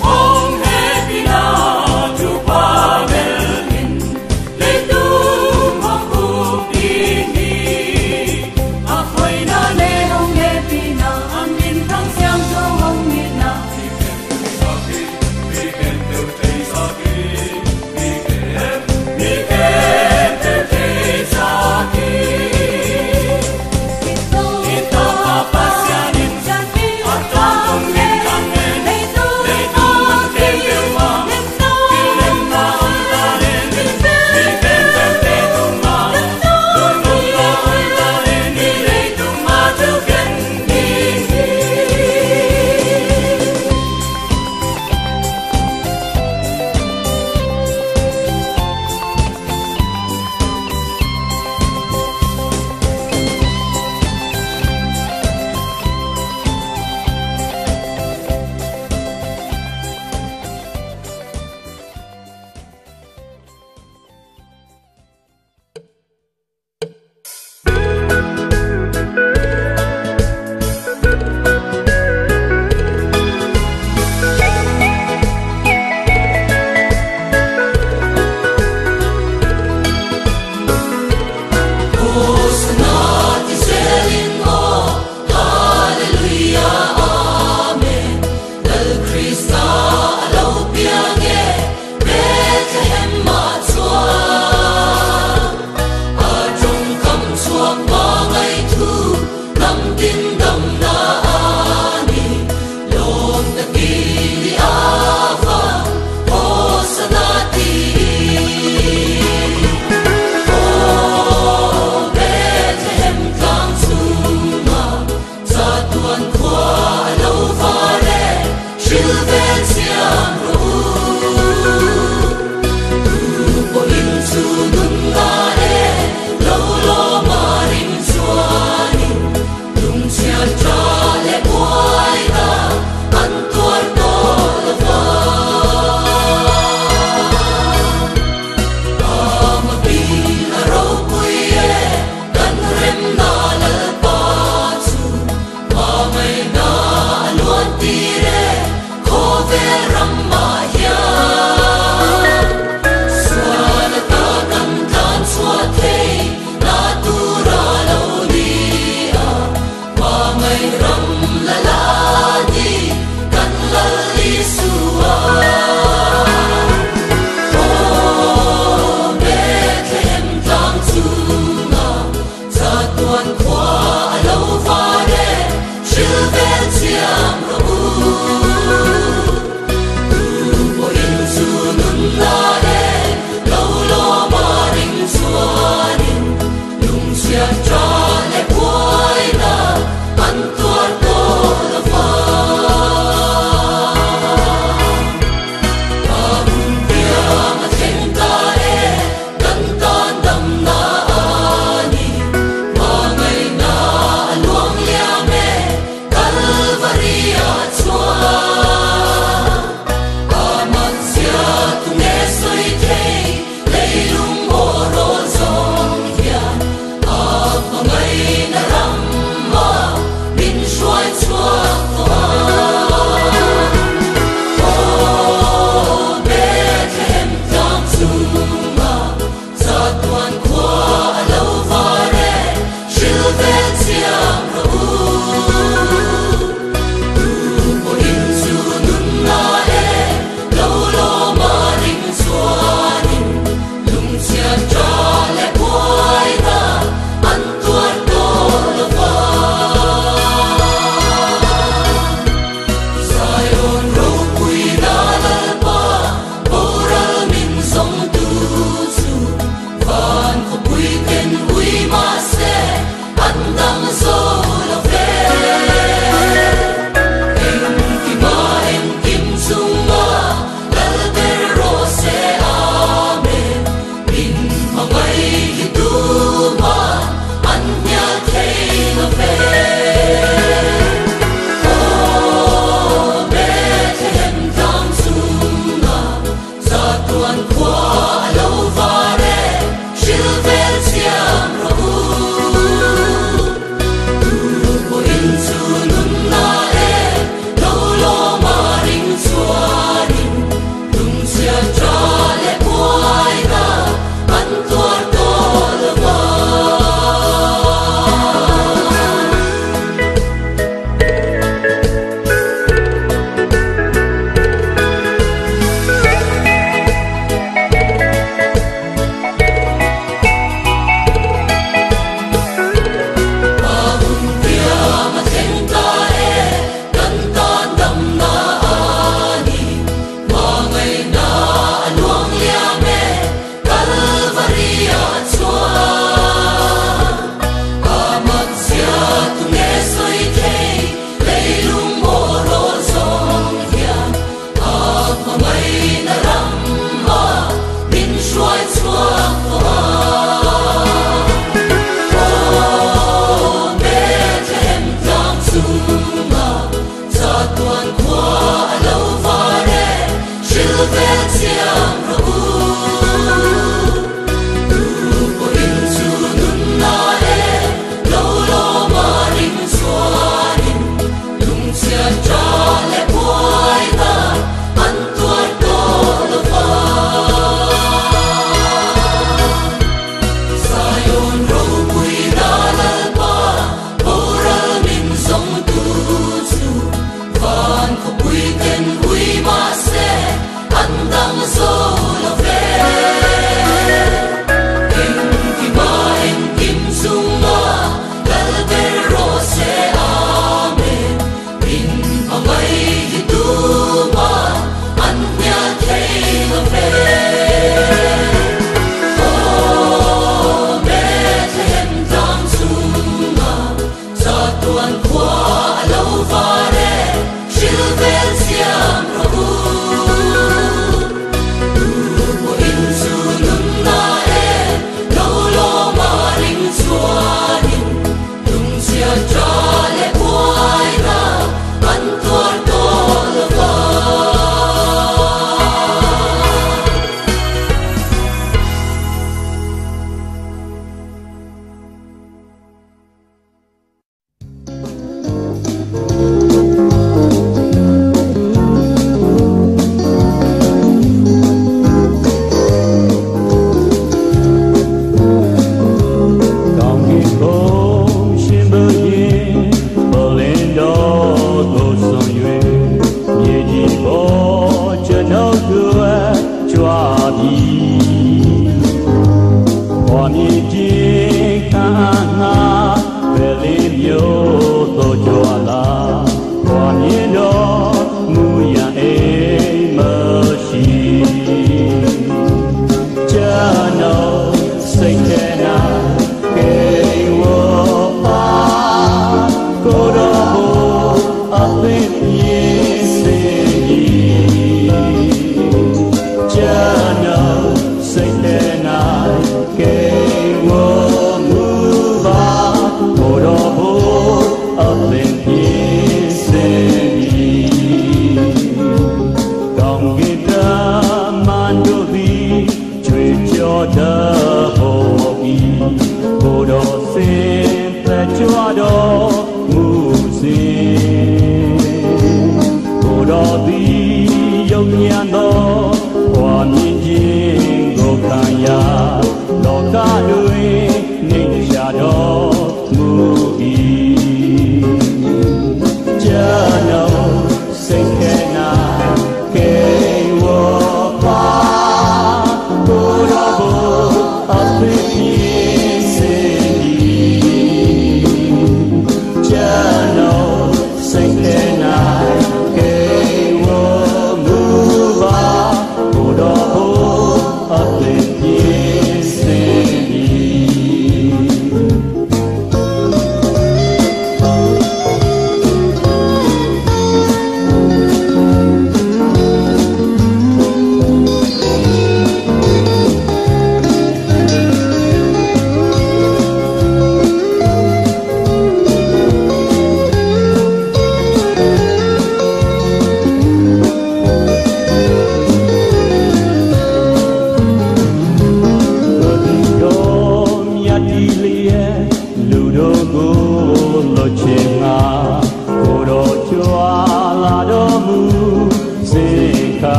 Home happy now.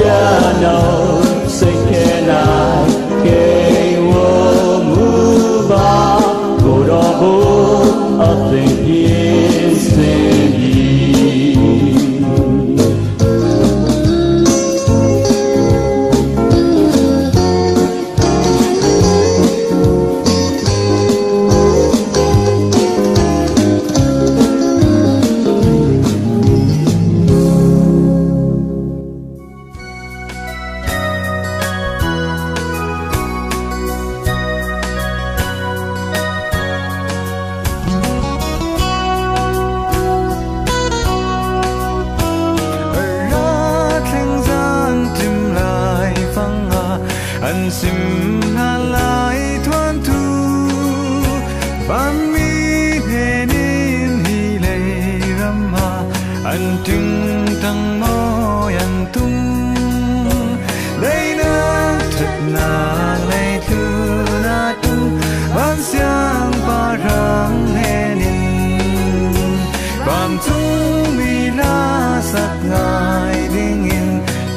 Just know, say an sim na lai thoan thu van mi he nin hi le ram ha an ting tang mo yan tung đây na thật na lấy thu na tung van xiang pa rang he nin van tung mi la sắc ngai ding in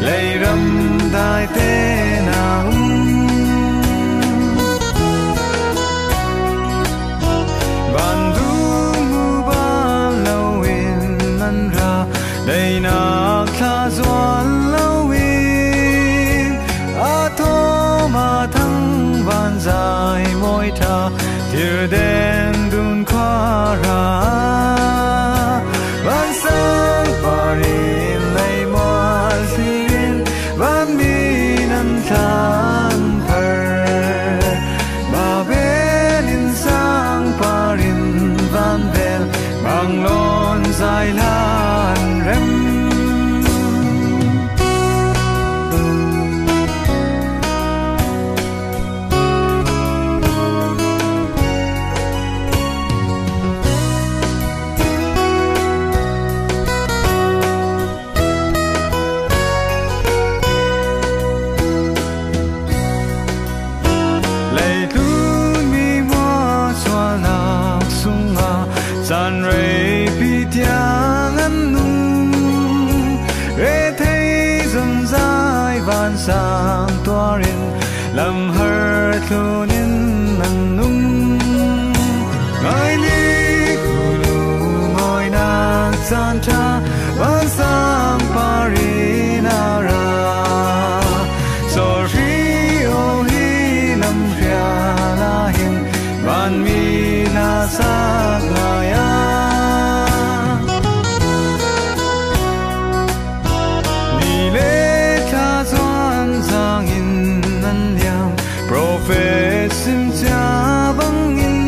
lấy ram dai te na van du mu ba lâu in nan ra đây na kha doan lâu in a tho ma thăng van dài môi tha thier đen dun khoa ra van sang parin lấy ma sin van mi nan than per ba bên in sang parin van vel bang lon dài lan rem san rei pi tiang an nung re thấy dần dai van sang toarin lam her thunin an nung ngai li khulu ngoi nang san cha van sang parina ra so ri o hi lam ria la hin van mi la sa ngaya ni le cha doan sang in nan liam prophet sim cha bang in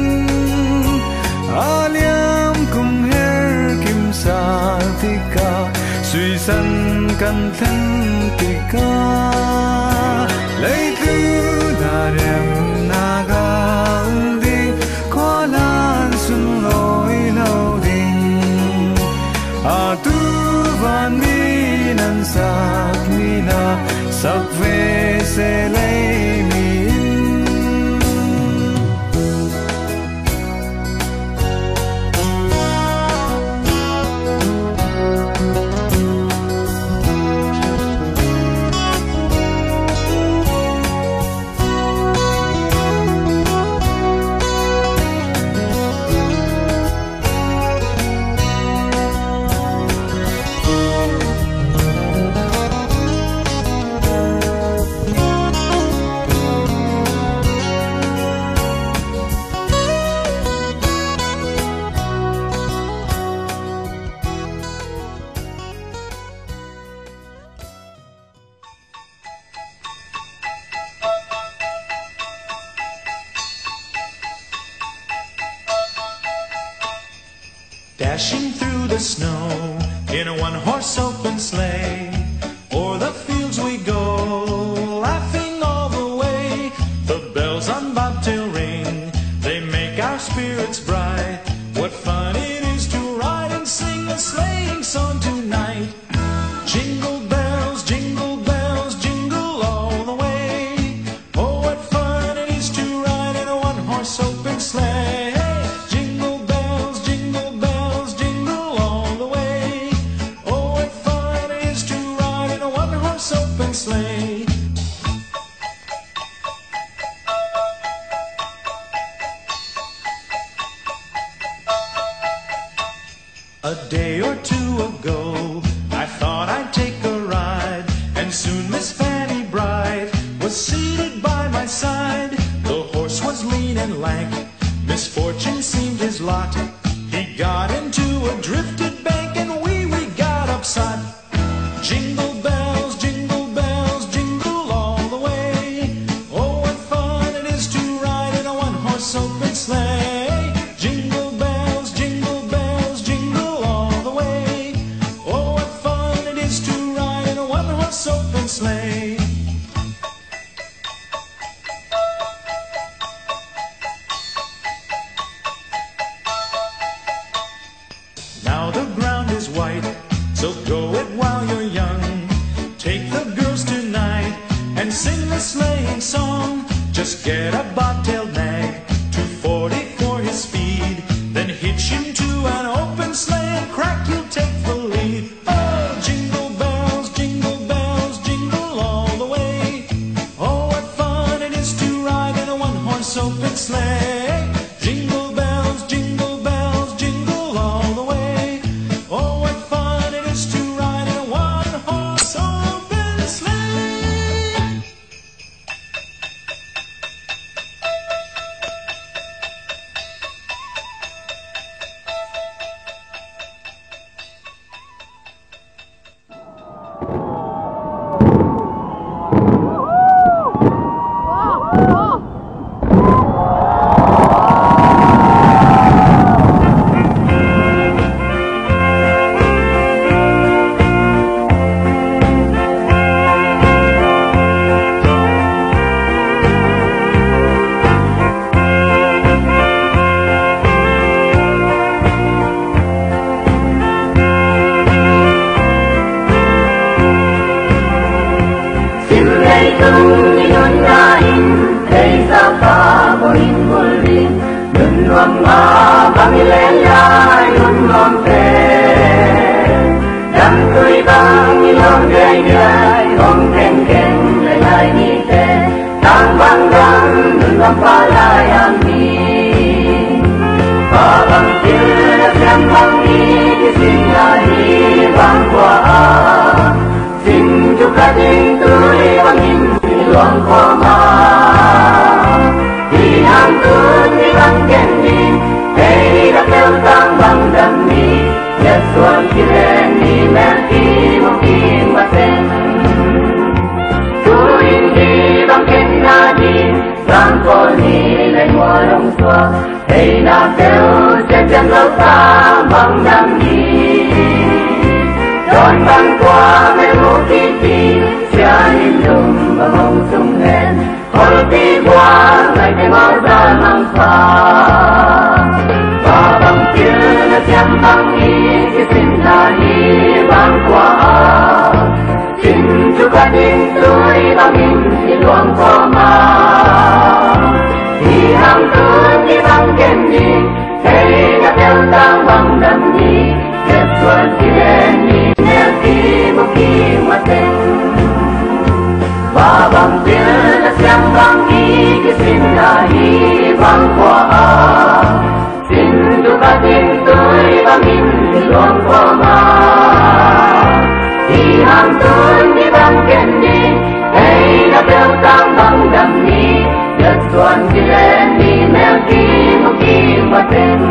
aliam kum her kim sa tika suy san kan thân tika lấy thứ na rem na ga sun lối lâu đình a tu van mi nan sak mi la sak ve se lấy mi Dashing through the snow in a one-horse open sleigh, o'er the fields we go, laughing all the way. The bells on bobtail ring, they make our spirits bright. What fun it is to ride and sing a sleighing song tonight. Jingle bells, jingle all the way. Oh, what fun it is to ride in a one-horse open sleigh. Sleigh. A day or two ago, I thought I'd take a ride, and soon Miss Fanny Bright was seated by my side. The horse was lean and lank, misfortune seemed his lot. He got into a drifted bank, and we got upset. Jingle bells, all the way. Oh, what fun it is to ride in a one-horse open sleigh. Jingle bells, jingle all the way. Oh, what fun it is to ride in a one-horse open sleigh. sing a sleighing song. Just get a bobtailed nag, 240 for his speed. Then hitch him to an open sleigh and crack, you'll take the lead. Oh, jingle bells, jingle all the way. Oh, what fun it is to ride in a one-horse open sleigh. Jingle bells, jingle all the way. Oh, what fun it is to ride in a one-horse open sleigh. Hãy nam kêu chân lâu ta bằng đam nhị đón băng qua mê mũ kỳ kỳ xa nhìn lùng và mong sung lên hồi đi qua ngày cái máu ra nắng pha và bằng kia là xem băng y cái xin là đi băng qua xin chúc gia đình tôi bằng in thì luôn qua mà thì hàng tuần đi bằng kèm đi thấy đã theo ta bằng đam nhị đẹp xuân khi lên nhìn theo khi một khi mà tên và bằng tiếng là xem bằng ý cái xin là hy vọng qua xin chúc gia đình tôi bằng in thì luôn qua mà thì hàng tuần đi bằng kèm đi thấy đã theo ta bằng đam nhị đẹp xuân khi lên nhìn theo khi một khi mà tên